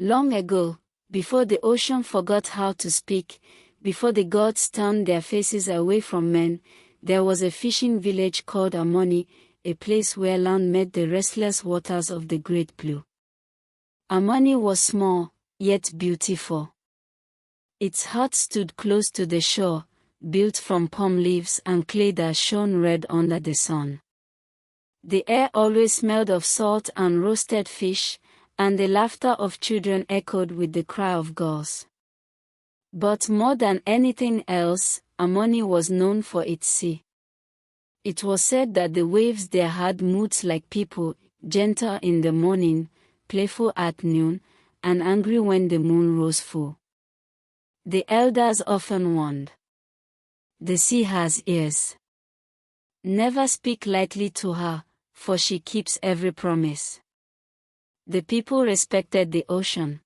Long ago, before the ocean forgot how to speak, before the gods turned their faces away from men, there was a fishing village called Amoni, a place where land met the restless waters of the Great Blue. Amoni was small, yet beautiful. Its hut stood close to the shore, built from palm leaves and clay that shone red under the sun. The air always smelled of salt and roasted fish, and the laughter of children echoed with the cry of gulls. But more than anything else, Amoni was known for its sea. It was said that the waves there had moods like people, gentle in the morning, playful at noon, and angry when the moon rose full. The elders often warned, "The sea has ears. Never speak lightly to her, for she keeps every promise." The people respected the ocean.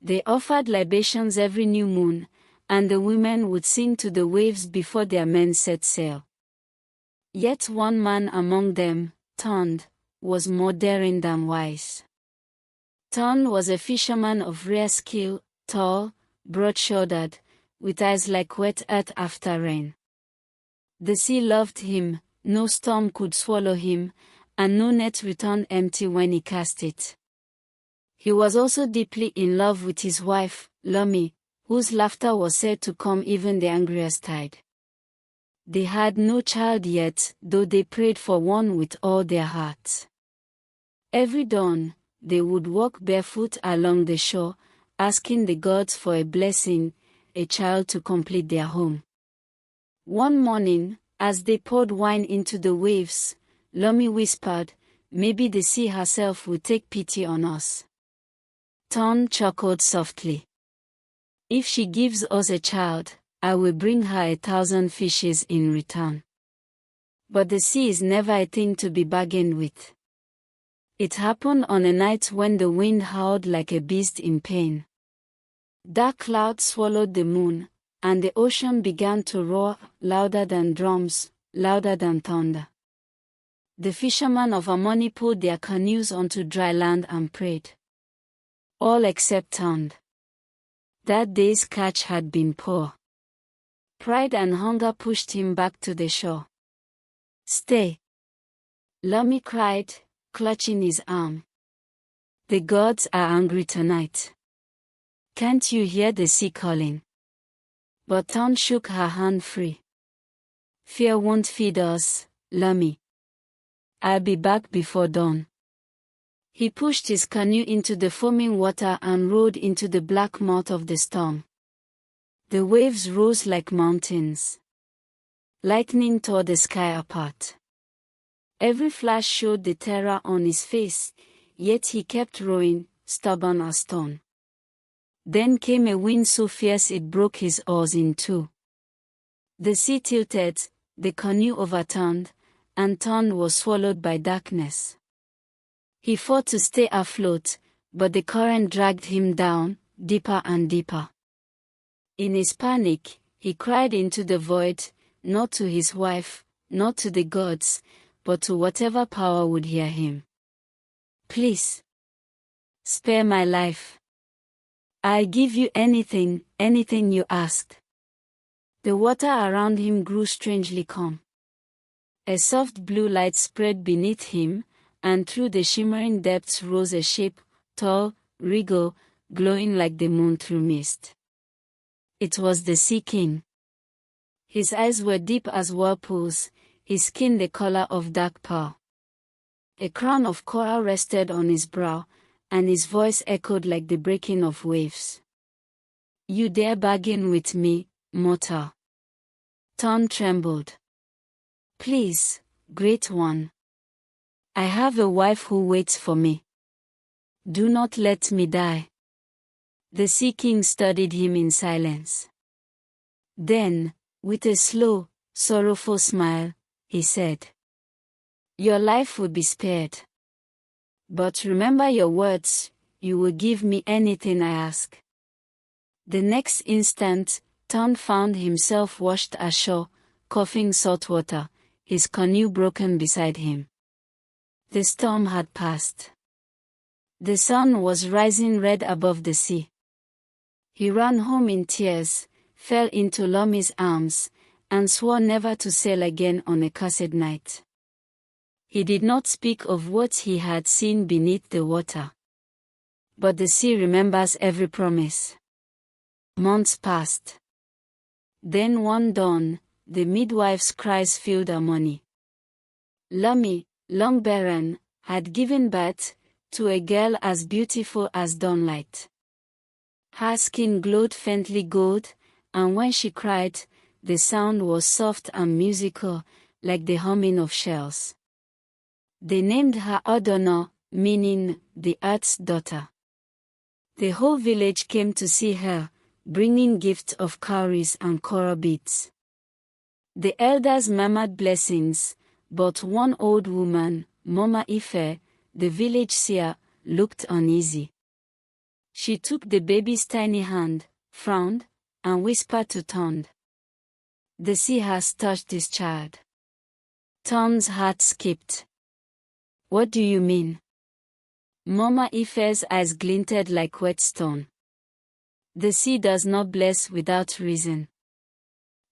They offered libations every new moon, and the women would sing to the waves before their men set sail. Yet one man among them, Tond, was more daring than wise. Tond was a fisherman of rare skill, tall, broad-shouldered, with eyes like wet earth after rain. The sea loved him, no storm could swallow him, and no net returned empty when he cast it. He was also deeply in love with his wife, Lomi, whose laughter was said to calm even the angriest tide. They had no child yet, though they prayed for one with all their hearts. Every dawn, they would walk barefoot along the shore, asking the gods for a blessing, a child to complete their home. One morning, as they poured wine into the waves, Lomi whispered, "Maybe the sea herself will take pity on us." Tond chuckled softly. "If she gives us a child, I will bring her 1,000 fishes in return." But the sea is never a thing to be bargained with. It happened on a night when the wind howled like a beast in pain. Dark clouds swallowed the moon, and the ocean began to roar, louder than drums, louder than thunder. The fishermen of Amoni pulled their canoes onto dry land and prayed. All except Tond. That day's catch had been poor. Pride and hunger pushed him back to the shore. "Stay!" Lomi cried, clutching his arm. "The gods are angry tonight. Can't you hear the sea calling?" But Tond shook her hand free. "Fear won't feed us, Lomi. I'll be back before dawn." He pushed his canoe into the foaming water and rowed into the black mouth of the storm. The waves rose like mountains. Lightning tore the sky apart. Every flash showed the terror on his face, yet he kept rowing, stubborn as stone. Then came a wind so fierce it broke his oars in two. The sea tilted, the canoe overturned, and Tond was swallowed by darkness. He fought to stay afloat, but the current dragged him down, deeper and deeper. In his panic, he cried into the void, not to his wife, not to the gods, but to whatever power would hear him. "Please, spare my life. I'll give you anything, anything you ask." The water around him grew strangely calm. A soft blue light spread beneath him, and through the shimmering depths rose a shape, tall, regal, glowing like the moon through mist. It was the Sea King. His eyes were deep as whirlpools, his skin the color of dark pearl. A crown of coral rested on his brow, and his voice echoed like the breaking of waves. "You dare bargain with me, mortal?" Tond trembled. "Please, Great One. I have a wife who waits for me. Do not let me die." The Sea King studied him in silence. Then, with a slow, sorrowful smile, he said, "Your life will be spared. But remember your words, you will give me anything I ask. The next instant, Ton found himself washed ashore, coughing salt water, his canoe broken beside him. The storm had passed. The sun was rising red above the sea. He ran home in tears, fell into Lomi's arms, and swore never to sail again on a cursed night. He did not speak of what he had seen beneath the water. But the sea remembers every promise. Months passed. Then one dawn, the midwife's cries filled Amoni. Lomi, long barren, had given birth to a girl as beautiful as dawnlight. Her skin glowed faintly gold, and when she cried, the sound was soft and musical, like the humming of shells. They named her Odono, meaning the earth's daughter. The whole village came to see her, bringing gifts of cowries and coral beads. The elders murmured blessings, but one old woman, Mama Ife, the village seer, looked uneasy. She took the baby's tiny hand, frowned, and whispered to Tond. "The sea has touched this child." Tond's heart skipped. "What do you mean?" Mama Ife's eyes glinted like whetstone. "The sea does not bless without reason.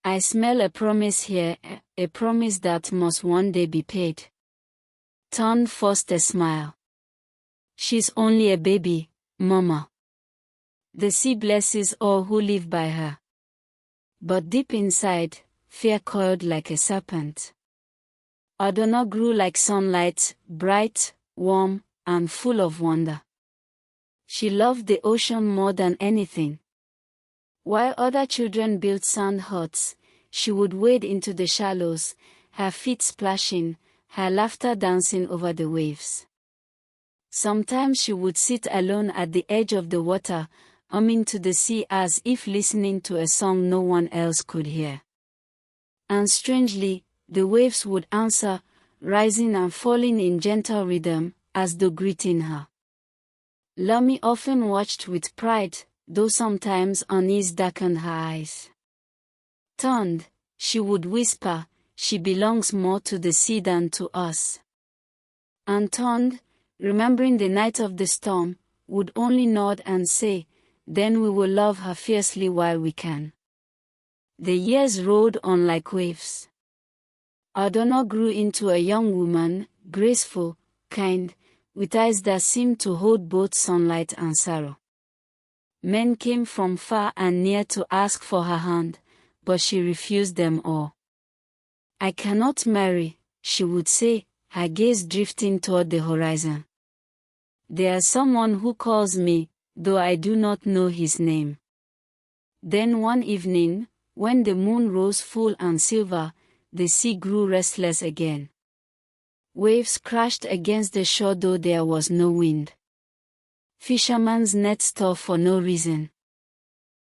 I smell a promise here, a promise that must one day be paid." Tond forced a smile. "She's only a baby, Mama. The sea blesses all who live by her." But deep inside, fear coiled like a serpent. Odono grew like sunlight, bright, warm, and full of wonder. She loved the ocean more than anything. While other children built sand huts, she would wade into the shallows, her feet splashing, her laughter dancing over the waves. Sometimes she would sit alone at the edge of the water, humming to the sea as if listening to a song no one else could hear. And strangely, the waves would answer, rising and falling in gentle rhythm, as though greeting her. Lomi often watched with pride, though sometimes unease darkened her eyes. "Tond," she would whisper, "she belongs more to the sea than to us." And Tond, remembering the night of the storm, would only nod and say, "Then we will love her fiercely while we can." The years rolled on like waves. Odono grew into a young woman, graceful, kind, with eyes that seemed to hold both sunlight and sorrow. Men came from far and near to ask for her hand, but she refused them all. "I cannot marry," she would say, her gaze drifting toward the horizon. "There is someone who calls me, though I do not know his name." Then one evening, when the moon rose full and silver, the sea grew restless again. Waves crashed against the shore though there was no wind. Fishermen's nets tore for no reason.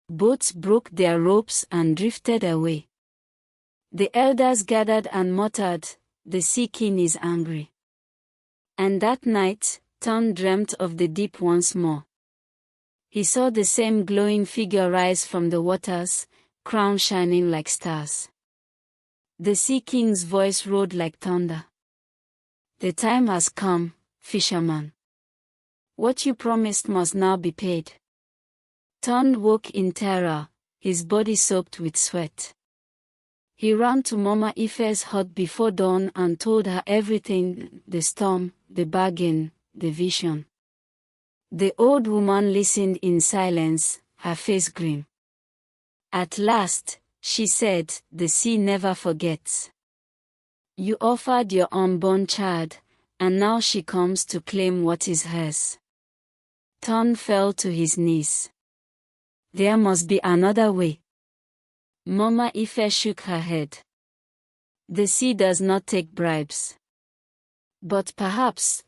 Boats broke their ropes and drifted away. The elders gathered and muttered, "The sea king is angry." And that night, Ton dreamt of the deep once more. He saw the same glowing figure rise from the waters, crown shining like stars. The sea king's voice roared like thunder. "The time has come, fisherman. What you promised must now be paid." Ton woke in terror, his body soaked with sweat. He ran to Mama Ife's hut before dawn and told her everything, the storm, the bargain, the vision. The old woman listened in silence, her face grim. At last, she said, "The sea never forgets. You offered your unborn child, and now she comes to claim what is hers." Ton fell to his knees. "There must be another way." Mama Ife shook her head. "The sea does not take bribes. But perhaps,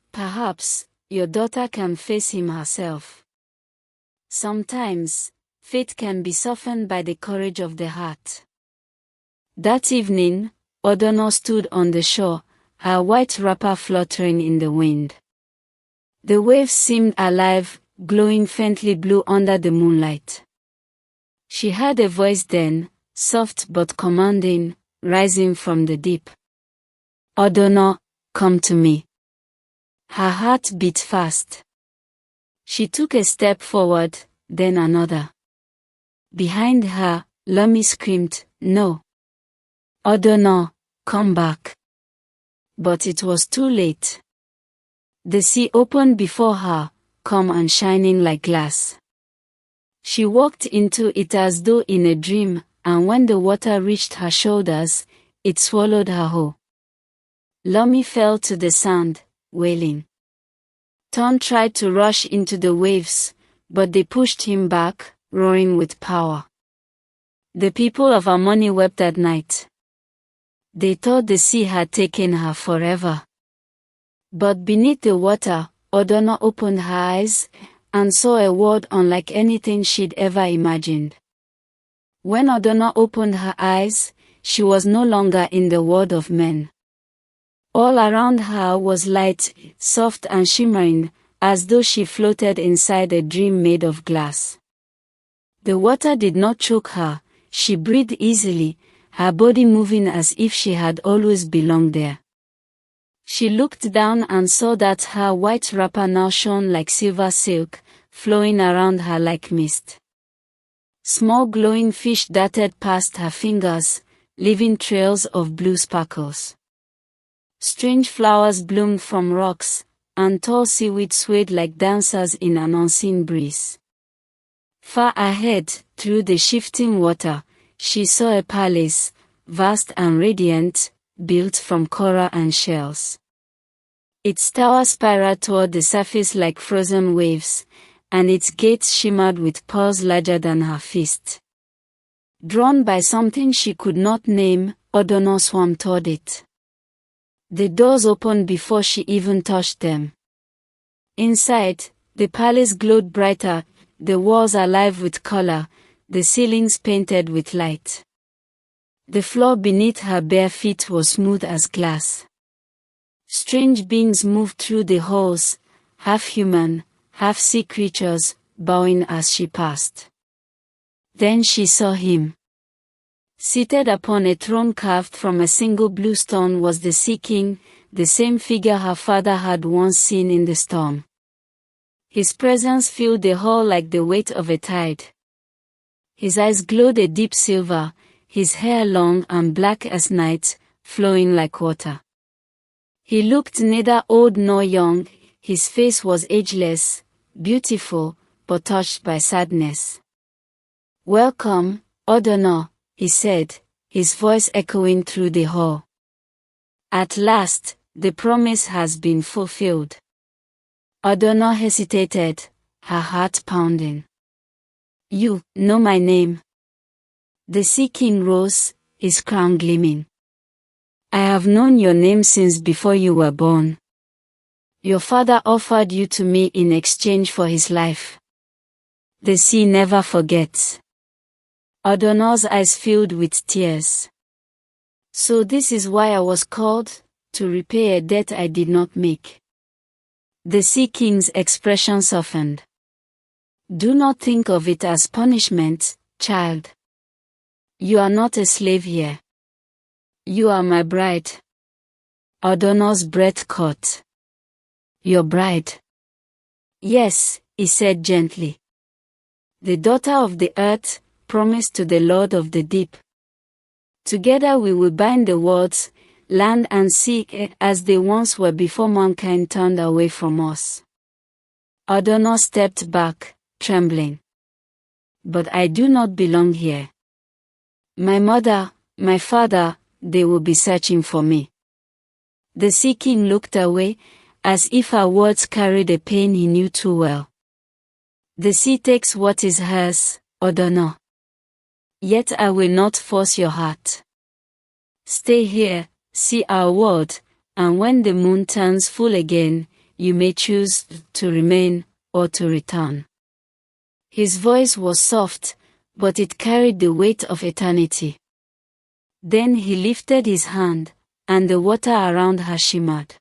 your daughter can face him herself. Sometimes, fate can be softened by the courage of the heart." That evening, Odono stood on the shore, her white wrapper fluttering in the wind. The waves seemed alive, glowing faintly blue under the moonlight. She heard a voice then, soft but commanding, rising from the deep. Odona, come to me. Her heart beat fast. She took a step forward, then another. Behind her, Lummi screamed, no. Odona, come back. But it was too late. The sea opened before her, calm and shining like glass. She walked into it as though in a dream, and when the water reached her shoulders, it swallowed her whole. Lummi fell to the sand, wailing. Ton tried to rush into the waves, but they pushed him back, roaring with power. The people of Amoni wept that night. They thought the sea had taken her forever. But beneath the water, Odona opened her eyes, and saw a world unlike anything she'd ever imagined. When Odona opened her eyes, she was no longer in the world of men. All around her was light, soft and shimmering, as though she floated inside a dream made of glass. The water did not choke her, she breathed easily, her body moving as if she had always belonged there. She looked down and saw that her white wrapper now shone like silver silk, flowing around her like mist. Small glowing fish darted past her fingers, leaving trails of blue sparkles. Strange flowers bloomed from rocks, and tall seaweed swayed like dancers in an unseen breeze. Far ahead, through the shifting water, she saw a palace, vast and radiant, built from coral and shells. Its tower spiraled toward the surface like frozen waves, and its gates shimmered with pearls larger than her fist. Drawn by something she could not name, Odona swam toward it. The doors opened before she even touched them. Inside, the palace glowed brighter, the walls alive with color, the ceilings painted with light. The floor beneath her bare feet was smooth as glass. Strange beings moved through the halls, half human, half sea creatures, bowing as she passed. Then she saw him. Seated upon a throne carved from a single blue stone was the Sea King, the same figure her father had once seen in the storm. His presence filled the hall like the weight of a tide. His eyes glowed a deep silver, his hair long and black as night, flowing like water. He looked neither old nor young, his face was ageless, beautiful, but touched by sadness. Welcome, Odona, he said, his voice echoing through the hall. At last, the promise has been fulfilled. Odona hesitated, her heart pounding. You know my name. The Sea King rose, his crown gleaming. I have known your name since before you were born. Your father offered you to me in exchange for his life. The sea never forgets. Odona's eyes filled with tears. So this is why I was called, to repay a debt I did not make. The Sea King's expression softened. Do not think of it as punishment, child. You are not a slave here. You are my bride. Odona's breath caught. Your bride? Yes, he said gently. The daughter of the earth, promised to the Lord of the deep. Together we will bind the worlds, land and sea, as they once were before mankind turned away from us. Odona stepped back, trembling. But I do not belong here. My mother, my father, they will be searching for me. The Sea King looked away, as if her words carried a pain he knew too well. The sea takes what is hers, Odona. Yet I will not force your heart. Stay here, see our world, and when the moon turns full again, you may choose to remain or to return. His voice was soft, but it carried the weight of eternity. Then he lifted his hand, and the water around her shimmered.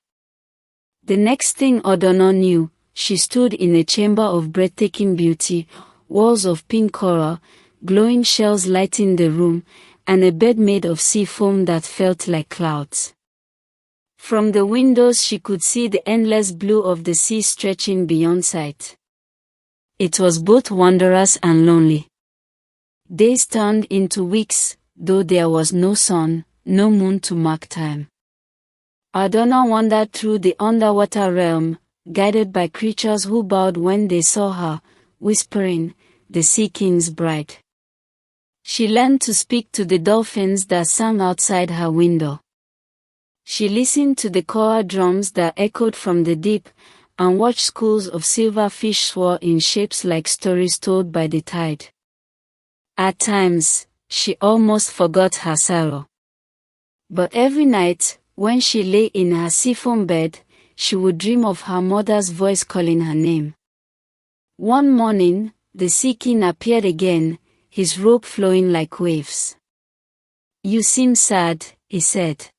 The next thing Odona knew, she stood in a chamber of breathtaking beauty, walls of pink coral, glowing shells lighting the room, and a bed made of sea foam that felt like clouds. From the windows she could see the endless blue of the sea stretching beyond sight. It was both wondrous and lonely. Days turned into weeks, though there was no sun, no moon to mark time. Adonna wandered through the underwater realm, guided by creatures who bowed when they saw her, whispering, "The Sea King's bride." She learned to speak to the dolphins that sang outside her window. She listened to the coral drums that echoed from the deep, and watched schools of silverfish soar in shapes like stories told by the tide. At times, she almost forgot her sorrow. But every night, when she lay in her seafoam bed, she would dream of her mother's voice calling her name. One morning, the Sea King appeared again, his robe flowing like waves. "You seem sad," he said.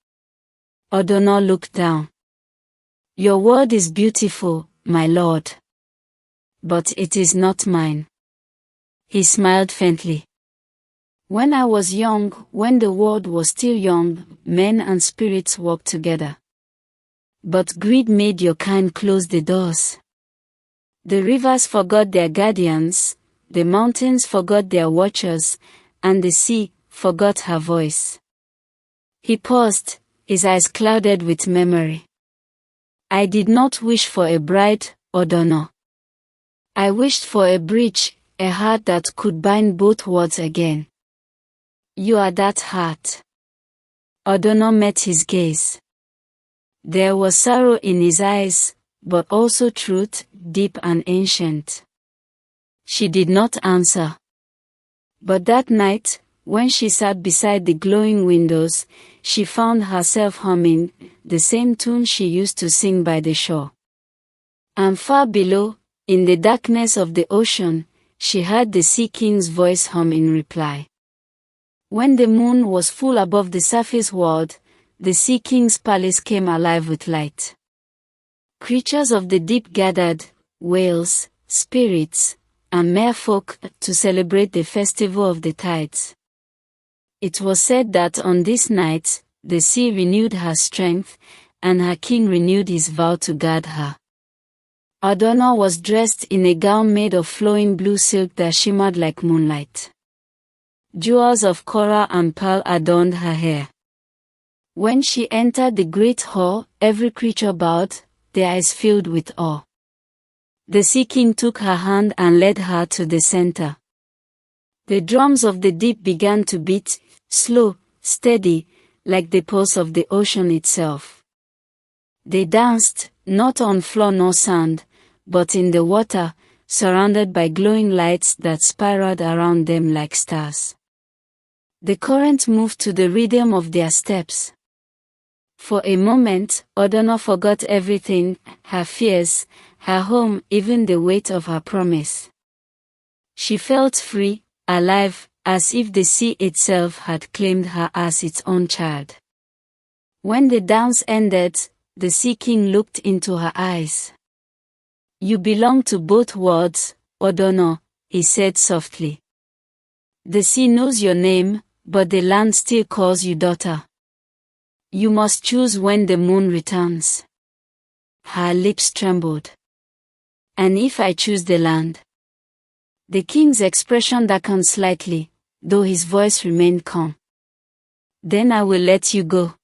Adonna looked down. "Your word is beautiful, my lord. But it is not mine." He smiled faintly. "When I was young, when the world was still young, men and spirits walked together. But greed made your kind close the doors. The rivers forgot their guardians, the mountains forgot their watchers, and the sea forgot her voice." He paused, his eyes clouded with memory. "I did not wish for a bride, Adonna. I wished for a bridge, a heart that could bind both worlds again. You are that heart." Adonna met his gaze. There was sorrow in his eyes, but also truth, deep and ancient. She did not answer. But that night, when she sat beside the glowing windows, she found herself humming the same tune she used to sing by the shore. And far below, in the darkness of the ocean, she heard the Sea King's voice hum in reply. When the moon was full above the surface world, the Sea King's palace came alive with light. Creatures of the deep gathered, whales, spirits, and merfolk, to celebrate the festival of the tides. It was said that on this night, the sea renewed her strength, and her king renewed his vow to guard her. Adonna was dressed in a gown made of flowing blue silk that shimmered like moonlight. Jewels of coral and pearl adorned her hair. When she entered the great hall, every creature bowed, their eyes filled with awe. The Sea King took her hand and led her to the center. The drums of the deep began to beat, slow, steady, like the pulse of the ocean itself. They danced, not on floor nor sand, but in the water, surrounded by glowing lights that spiraled around them like stars. The current moved to the rhythm of their steps. For a moment, Adonna forgot everything, her fears, her home, even the weight of her promise. She felt free, alive, as if the sea itself had claimed her as its own child. When the dance ended, the Sea King looked into her eyes. "You belong to both worlds, Adonna," he said softly. "The sea knows your name, but the land still calls you daughter. You must choose when the moon returns." Her lips trembled. "And if I choose the land?" The king's expression darkened slightly, though his voice remained calm. "Then I will let you go.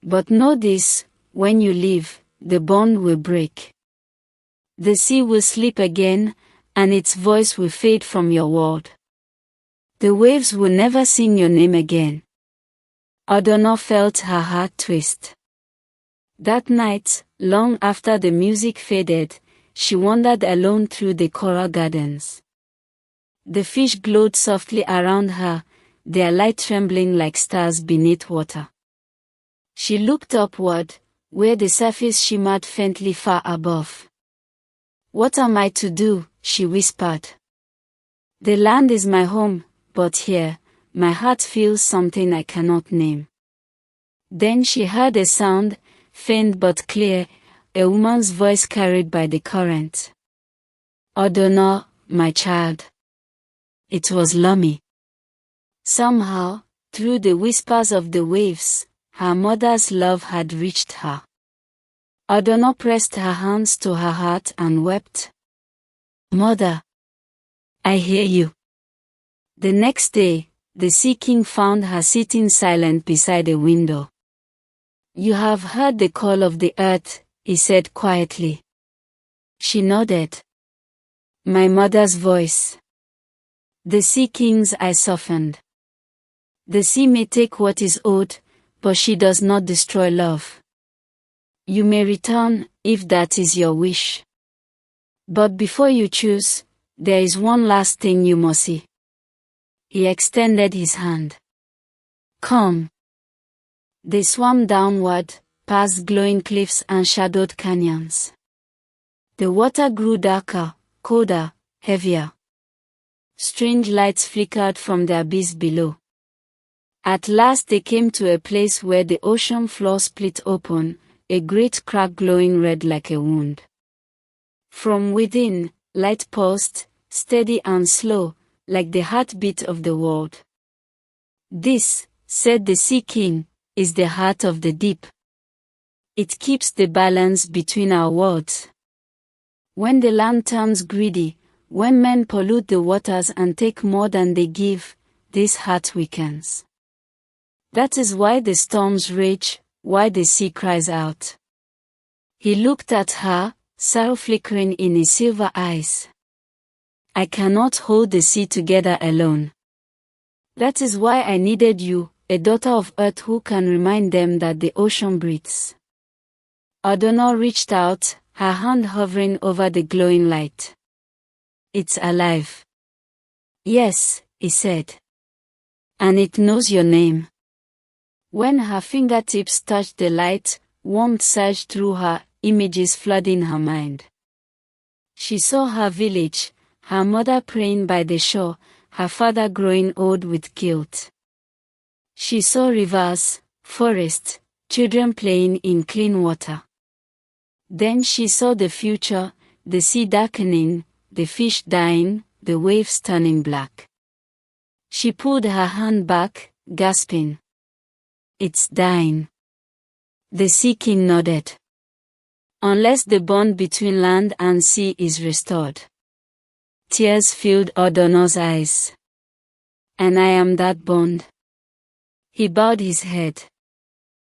But know this, when you leave, the bond will break. The sea will sleep again, and its voice will fade from your world. The waves will never sing your name again." Adonna felt her heart twist. That night, long after the music faded, she wandered alone through the coral gardens. The fish glowed softly around her, their light trembling like stars beneath water. She looked upward, where the surface shimmered faintly far above. "What am I to do?" she whispered. "The land is my home, but here, my heart feels something I cannot name." Then she heard a sound, faint but clear, a woman's voice carried by the current. "Odona, my child." It was Lummy. Somehow, through the whispers of the waves, her mother's love had reached her. Odona pressed her hands to her heart and wept. "Mother, I hear you." The next day, the Sea King found her sitting silent beside a window. "You have heard the call of the earth," he said quietly. She nodded. "My mother's voice." The Sea King's eyes softened. "The sea may take what is owed, but she does not destroy love. You may return, if that is your wish. But before you choose, there is one last thing you must see." He extended his hand. "Come." They swam downward, past glowing cliffs and shadowed canyons. The water grew darker, colder, heavier. Strange lights flickered from the abyss below. At last they came to a place where the ocean floor split open, a great crack glowing red like a wound. From within, light pulsed, steady and slow, like the heartbeat of the world. "This," said the Sea King, "is the heart of the deep. It keeps the balance between our worlds. When the land turns greedy, when men pollute the waters and take more than they give, this heart weakens. That is why the storms rage, why the sea cries out." He looked at her, sorrow flickering in his silver eyes. "I cannot hold the sea together alone. That is why I needed you, a daughter of earth who can remind them that the ocean breathes." Odona reached out, her hand hovering over the glowing light. "It's alive." "Yes," he said. "And it knows your name." When her fingertips touched the light, warmth surged through her, images flooding her mind. She saw her village, her mother praying by the shore, her father growing old with guilt. She saw rivers, forests, children playing in clean water. Then she saw the future, the sea darkening, the fish dying, the waves turning black. She pulled her hand back, gasping. "It's dying." The Sea King nodded. "Unless the bond between land and sea is restored." Tears filled Odono's eyes. "And I am that bond." He bowed his head.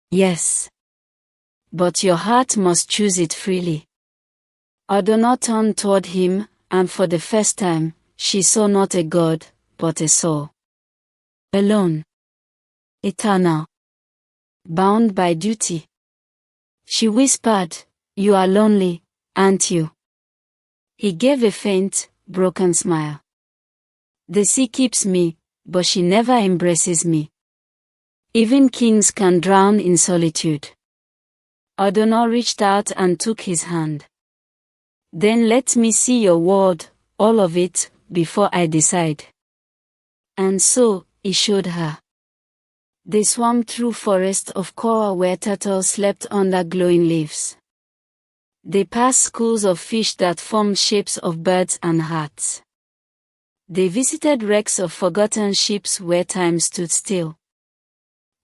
"Yes. But your heart must choose it freely." Odona turned toward him, and for the first time, she saw not a god, but a soul. Alone. Eternal. Bound by duty. She whispered, "You are lonely, aren't you?" He gave a faint, broken smile. "The sea keeps me, but she never embraces me. Even kings can drown in solitude." Odona reached out and took his hand. "Then let me see your world, all of it, before I decide." And so, he showed her. They swam through forests of coral where turtles slept under glowing leaves. They passed schools of fish that formed shapes of birds and hearts. They visited wrecks of forgotten ships where time stood still.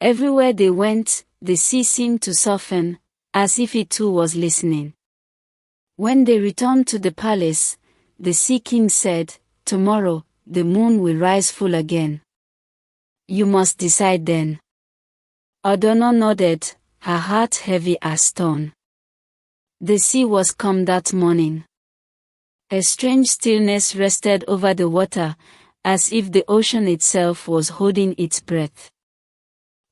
Everywhere they went, the sea seemed to soften, as if it too was listening. When they returned to the palace, the Sea King said, "Tomorrow, the moon will rise full again. You must decide then." Odona nodded, her heart heavy as stone. The sea was calm that morning. A strange stillness rested over the water, as if the ocean itself was holding its breath.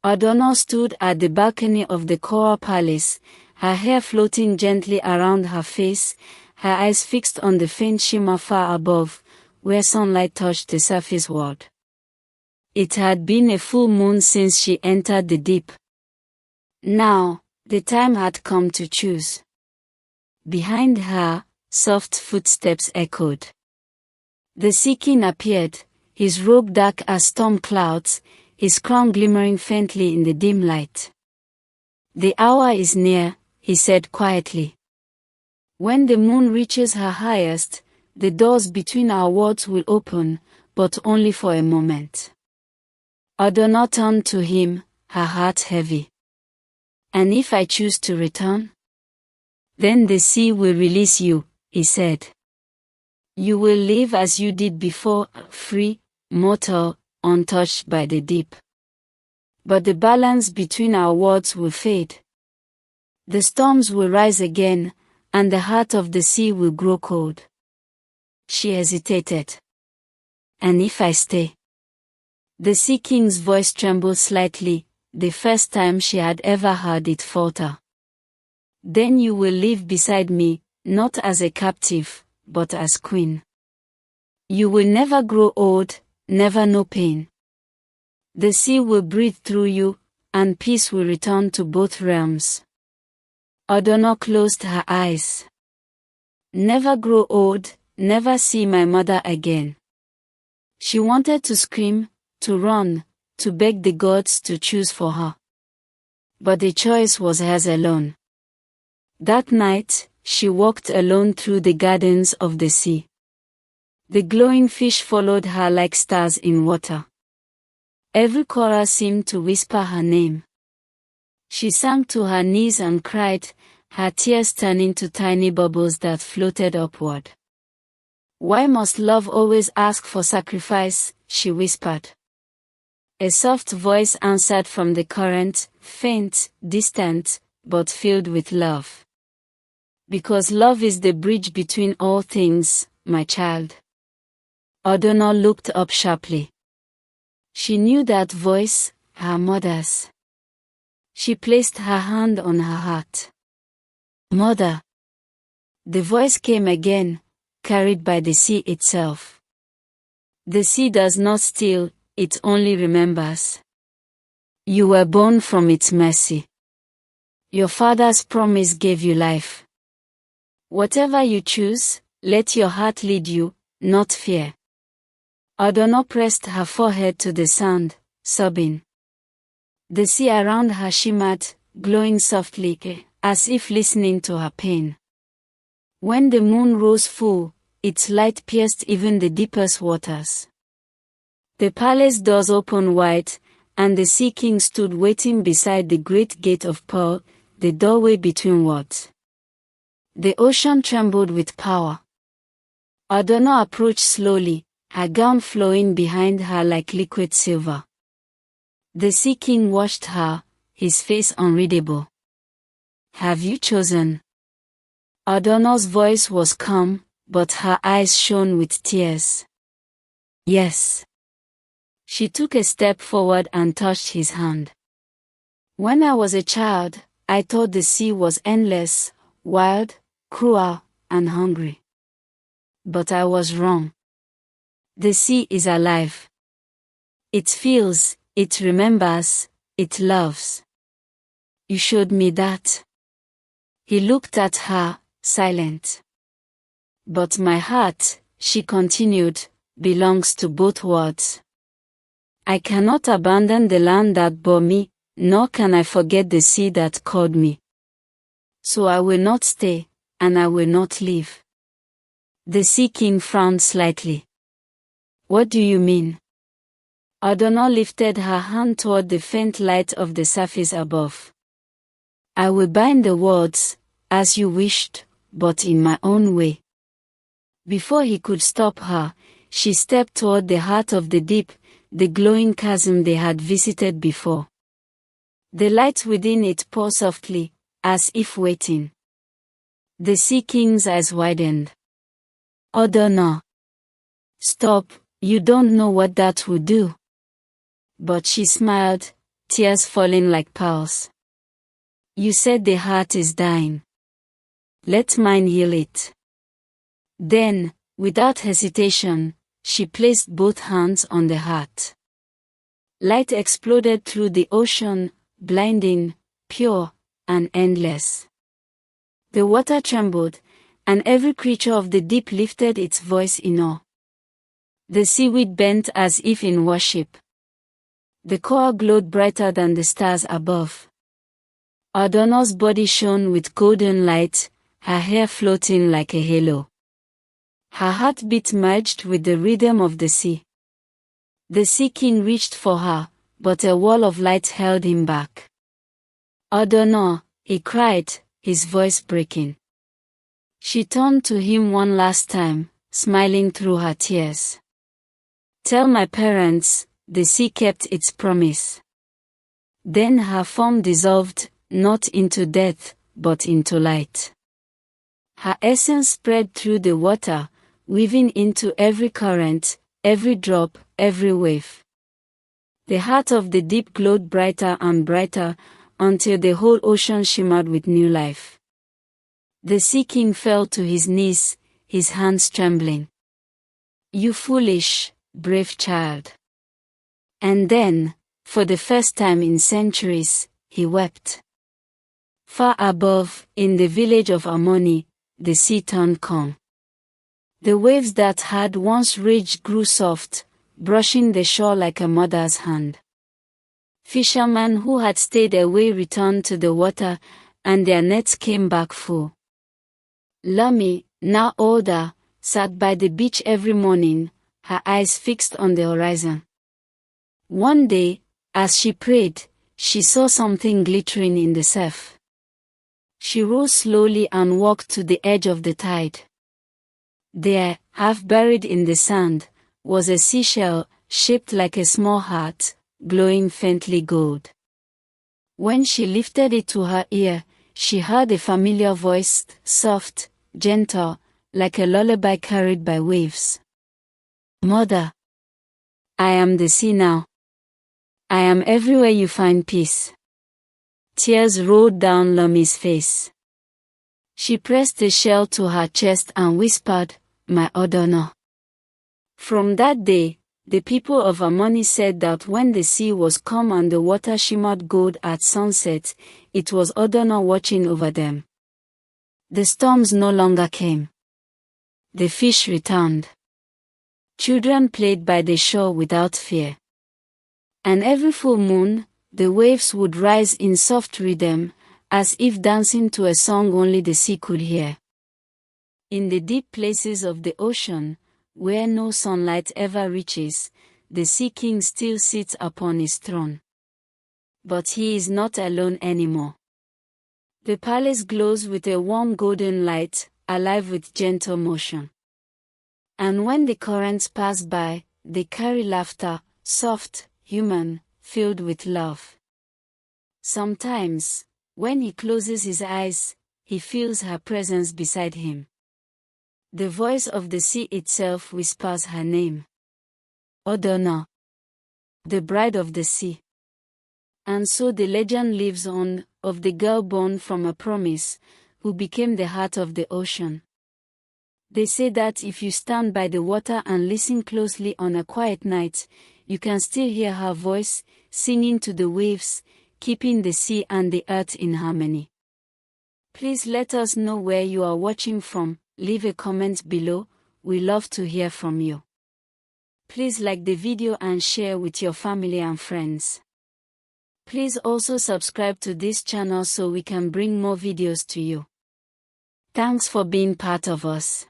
Odona stood at the balcony of the coral palace, her hair floating gently around her face, her eyes fixed on the faint shimmer far above, where sunlight touched the surface world. It had been a full moon since she entered the deep. Now, the time had come to choose. Behind her, soft footsteps echoed. The Sea King appeared, his robe dark as storm clouds, his crown glimmering faintly in the dim light. "The hour is near," he said quietly. When the moon reaches her highest, the doors between our worlds will open, but only for a moment. Adonna turned to him, her heart heavy. And if I choose to return? Then the sea will release you, he said. You will live as you did before, free, mortal, untouched by the deep. But the balance between our worlds will fade. The storms will rise again, and the heart of the sea will grow cold. She hesitated. And if I stay? The Sea King's voice trembled slightly, the first time she had ever heard it falter. Then you will live beside me, not as a captive, but as queen. You will never grow old, never know pain. The sea will breathe through you, and peace will return to both realms. Adonna closed her eyes. Never grow old, never see my mother again. She wanted to scream, to run, to beg the gods to choose for her. But the choice was hers alone. That night, she walked alone through the gardens of the sea. The glowing fish followed her like stars in water. Every coral seemed to whisper her name. She sank to her knees and cried, her tears turning to tiny bubbles that floated upward. Why must love always ask for sacrifice? She whispered. A soft voice answered from the current, faint, distant, but filled with love. Because love is the bridge between all things, my child. Adonna looked up sharply. She knew that voice, her mother's. She placed her hand on her heart. Mother. The voice came again, carried by the sea itself. The sea does not steal, it only remembers. You were born from its mercy. Your father's promise gave you life. Whatever you choose, let your heart lead you, not fear. Adonna pressed her forehead to the sand, sobbing. The sea around her shimmered, glowing softly, as if listening to her pain. When the moon rose full, its light pierced even the deepest waters. The palace doors opened wide, and the Sea King stood waiting beside the great gate of pearl, the doorway between worlds. The ocean trembled with power. Adonna approached slowly, her gown flowing behind her like liquid silver. The Sea King watched her, his face unreadable. Have you chosen? Adonna's voice was calm, but her eyes shone with tears. Yes. She took a step forward and touched his hand. When I was a child, I thought the sea was endless, wild, cruel, and hungry. But I was wrong. The sea is alive. It feels, it remembers, it loves. You showed me that. He looked at her, silent. But my heart, she continued, belongs to both worlds. I cannot abandon the land that bore me, nor can I forget the sea that called me. So I will not stay, and I will not leave. The Sea King frowned slightly. What do you mean? Adonna lifted her hand toward the faint light of the surface above. I will bind the words, as you wished, but in my own way. Before he could stop her, she stepped toward the heart of the deep, the glowing chasm they had visited before. The light within it poured softly, as if waiting. The Sea King's eyes widened. Adonna. Stop, you don't know what that would do. But she smiled, tears falling like pearls. You said the heart is dying. Let mine heal it. Then, without hesitation, she placed both hands on the heart. Light exploded through the ocean, blinding, pure, and endless. The water trembled, and every creature of the deep lifted its voice in awe. The seaweed bent as if in worship. The coral glowed brighter than the stars above. Adonna's body shone with golden light, her hair floating like a halo. Her heartbeat merged with the rhythm of the sea. The Sea King reached for her, but a wall of light held him back. "O'Donnell," he cried, his voice breaking. She turned to him one last time, smiling through her tears. "Tell my parents, the sea kept its promise." Then her form dissolved, not into death, but into light. Her essence spread through the water, weaving into every current, every drop, every wave. The heart of the deep glowed brighter and brighter, until the whole ocean shimmered with new life. The Sea King fell to his knees, his hands trembling. "You foolish, brave child." And then, for the first time in centuries, he wept. Far above, in the village of Harmony, the sea turned calm. The waves that had once raged grew soft, brushing the shore like a mother's hand. Fishermen who had stayed away returned to the water, and their nets came back full. Lumi, now older, sat by the beach every morning, her eyes fixed on the horizon. One day, as she prayed, she saw something glittering in the surf. She rose slowly and walked to the edge of the tide. There, half buried in the sand, was a seashell, shaped like a small heart, glowing faintly gold. When she lifted it to her ear, she heard a familiar voice, soft, gentle, like a lullaby carried by waves. "Mother, I am the sea now. I am everywhere you find peace." Tears rolled down Lumi's face. She pressed the shell to her chest and whispered, "My O'Donnell." From that day, the people of Harmony said that when the sea was calm and the water shimmered gold at sunset, it was O'Donnell watching over them. The storms no longer came. The fish returned. Children played by the shore without fear. And every full moon, the waves would rise in soft rhythm, as if dancing to a song only the sea could hear. In the deep places of the ocean, where no sunlight ever reaches, the Sea King still sits upon his throne. But he is not alone anymore. The palace glows with a warm golden light, alive with gentle motion. And when the currents pass by, they carry laughter, soft, human, filled with love. Sometimes, when he closes his eyes, he feels her presence beside him. The voice of the sea itself whispers her name. O'Donnell, the bride of the sea. And so the legend lives on, of the girl born from a promise, who became the heart of the ocean. They say that if you stand by the water and listen closely on a quiet night, you can still hear her voice, singing to the waves, keeping the sea and the earth in harmony. Please let us know where you are watching from. Leave a comment below, we love to hear from you. Please like the video and share with your family and friends. Please also subscribe to this channel so we can bring more videos to you. Thanks for being part of us.